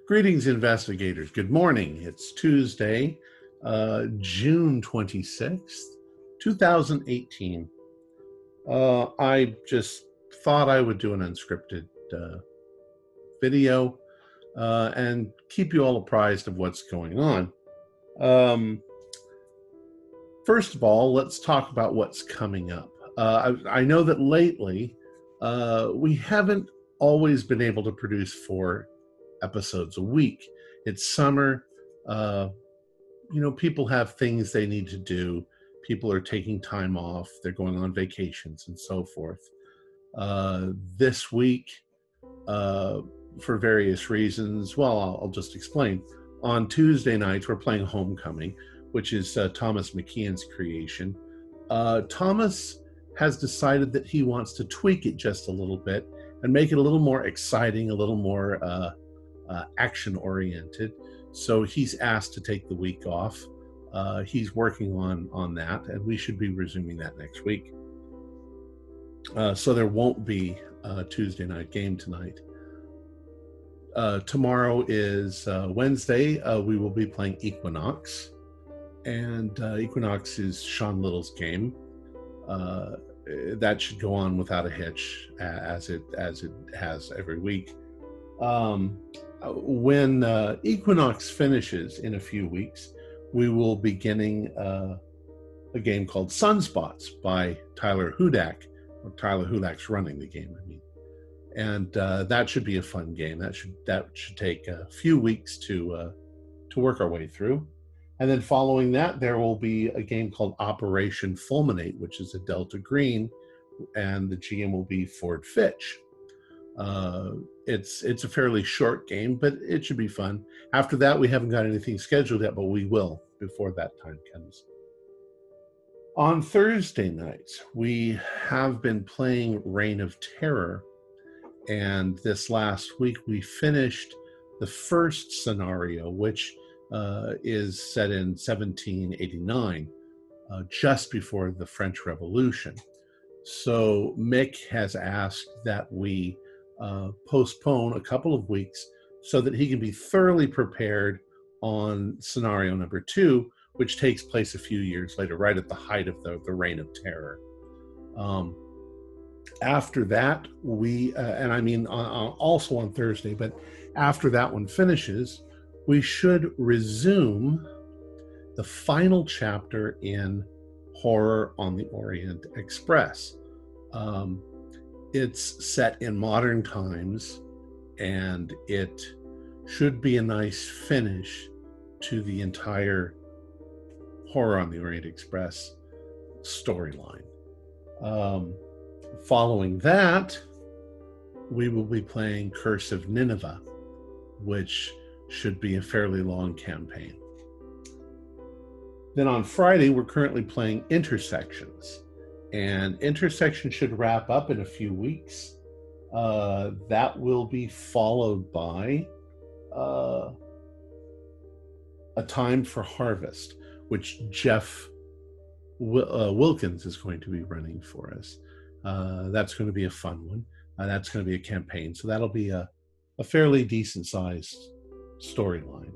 Greetings, investigators. Good morning. It's Tuesday, June 26th, 2018. I just thought I would do an unscripted video and keep you all apprised of what's going on. First of all, let's talk about what's coming up. I know that lately we haven't always been able to produce 4 episodes a week. It's summer. People have things they need to do. People are taking time off. They're going on vacations and so forth. This week, for various reasons, well, I'll just explain. On Tuesday nights, we're playing Homecoming, which is Thomas McKeon's creation. Thomas has decided that he wants to tweak it just a little bit and make it a little more exciting, a little more action-oriented. So he's asked to take the week off. He's working on that, and we should be resuming that next week. So there won't be a Tuesday night game tonight. Tomorrow is Wednesday. We will be playing Equinox, and Equinox is Sean Little's game. That should go on without a hitch, as it has every week. When Equinox finishes in a few weeks, we will be beginning a game called Sunspots by Tyler Hudak. Or Tyler Hudak's running the game, I mean. And that should be a fun game. That should take a few weeks to work our way through. And then following that, there will be a game called Operation Fulminate, which is a Delta Green, and the GM will be Ford Fitch. It's a fairly short game, but it should be fun. After that, we haven't got anything scheduled yet, but we will before that time comes. On Thursday nights, we have been playing Reign of Terror, and this last week we finished the first scenario, which is set in 1789, just before the French Revolution. So Mick has asked that we postpone a couple of weeks so that he can be thoroughly prepared on scenario number 2, which takes place a few years later, right at the height of the Reign of Terror. After that, and I mean also on Thursday, but after that one finishes, we should resume the final chapter in Horror on the Orient Express. It's set in modern times, and it should be a nice finish to the entire Horror on the Orient Express storyline. Following that, we will be playing Curse of Nineveh, which should be a fairly long campaign. Then on Friday, we're currently playing Intersections, and Intersection should wrap up in a few weeks. That will be followed by A Time for Harvest, which Jeff Wilkins is going to be running for us. That's going to be a fun one. That's going to be a campaign, so that'll be a fairly decent-sized storyline.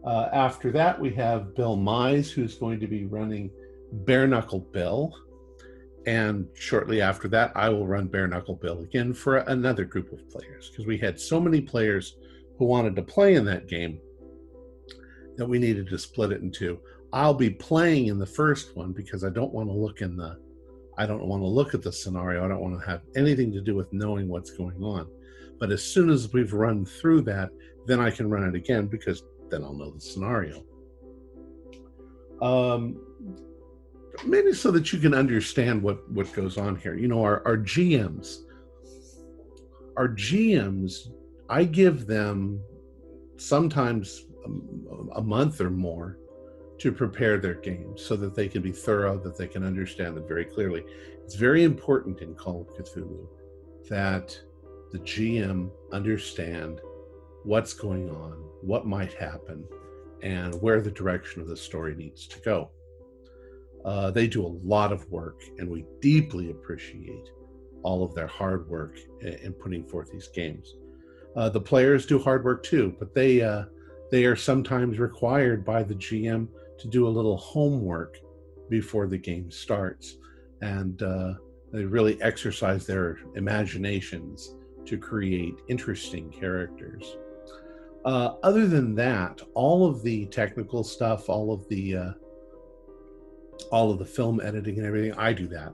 After that, we have Bill Mize, who's going to be running Bare Knuckle Bill. And shortly after that, I will run Bare Knuckle Bill again for another group of players, because we had so many players who wanted to play in that game that we needed to split it in 2. I'll be playing in the first one because I don't want to look at the scenario. I don't want to have anything to do with knowing what's going on. But as soon as we've run through that, then I can run it again, because then I'll know the scenario. Maybe so that you can understand what goes on here. Our GMs, I give them sometimes a month or more to prepare their games so that they can be thorough, that they can understand it very clearly. It's very important in Call of Cthulhu that the GM understand what's going on, what might happen, and where the direction of the story needs to go. They do a lot of work, and we deeply appreciate all of their hard work in putting forth these games. The players do hard work too, but they are sometimes required by the GM to do a little homework before the game starts, and they really exercise their imaginations to create interesting characters. Other than that, all of the technical stuff, all of the film editing and everything, I do that.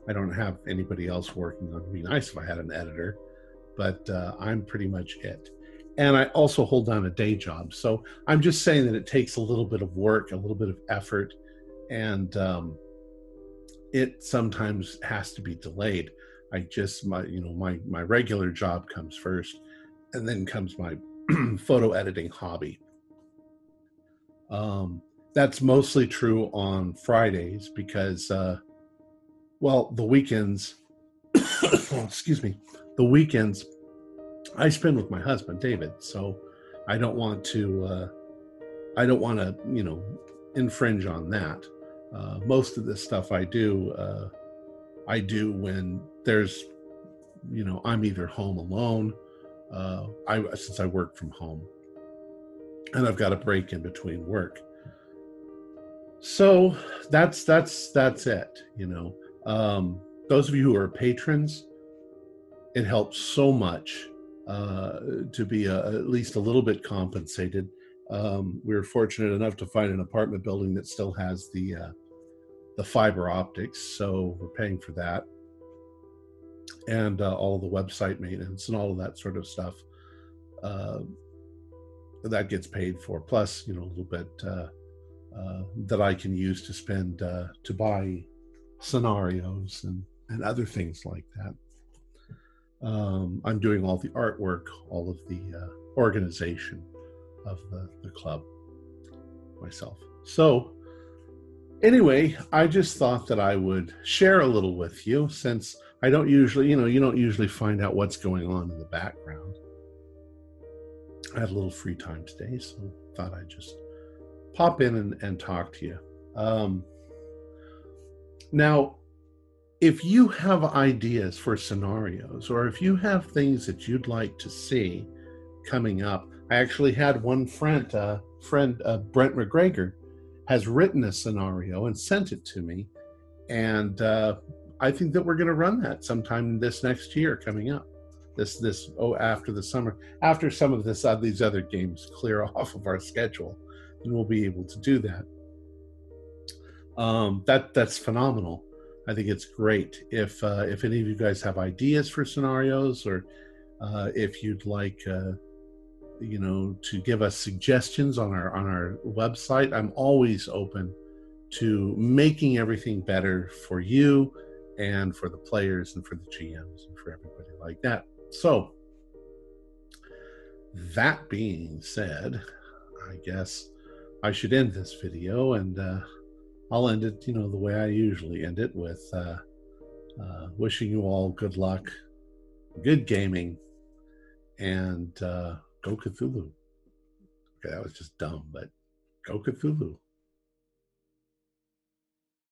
I don't have anybody else working on it. It'd be nice if I had an editor, but I'm pretty much it. And I also hold down a day job. So I'm just saying that it takes a little bit of work, a little bit of effort, and it sometimes has to be delayed. My regular job comes first, and then comes my photo editing hobby. That's mostly true on Fridays because, the weekends, excuse me, the weekends I spend with my husband, David. So I don't want to, infringe on that. Most of this stuff I do when there's, I'm either home alone, since I work from home, and I've got a break in between work. So that's it. Those of you who are patrons, it helps so much to be at least a little bit compensated. We were fortunate enough to find an apartment building that still has the fiber optics, so we're paying for that, and all the website maintenance and all of that sort of stuff. That gets paid for, plus a little bit that I can use to spend to buy scenarios and other things like that. I'm doing all the artwork, all of the organization of the club myself. So anyway, I just thought that I would share a little with you, since I don't usually, you don't usually find out what's going on in the background. I had a little free time today, so thought I'd just pop in and talk to you. Now, if you have ideas for scenarios, or if you have things that you'd like to see coming up, I actually had one friend, Brent McGregor, has written a scenario and sent it to me, and I think that we're going to run that sometime this next year coming up. After the summer, after some of these other games clear off of our schedule, then we'll be able to do that. That's phenomenal. I think it's great. If any of you guys have ideas for scenarios, or if you'd like to give us suggestions on our website, I'm always open to making everything better for you and for the players and for the GMs and for everybody like that. So that being said, I guess I should end this video, and I'll end it, the way I usually end it, with wishing you all good luck, good gaming, and go Cthulhu. Okay, that was just dumb, but go Cthulhu.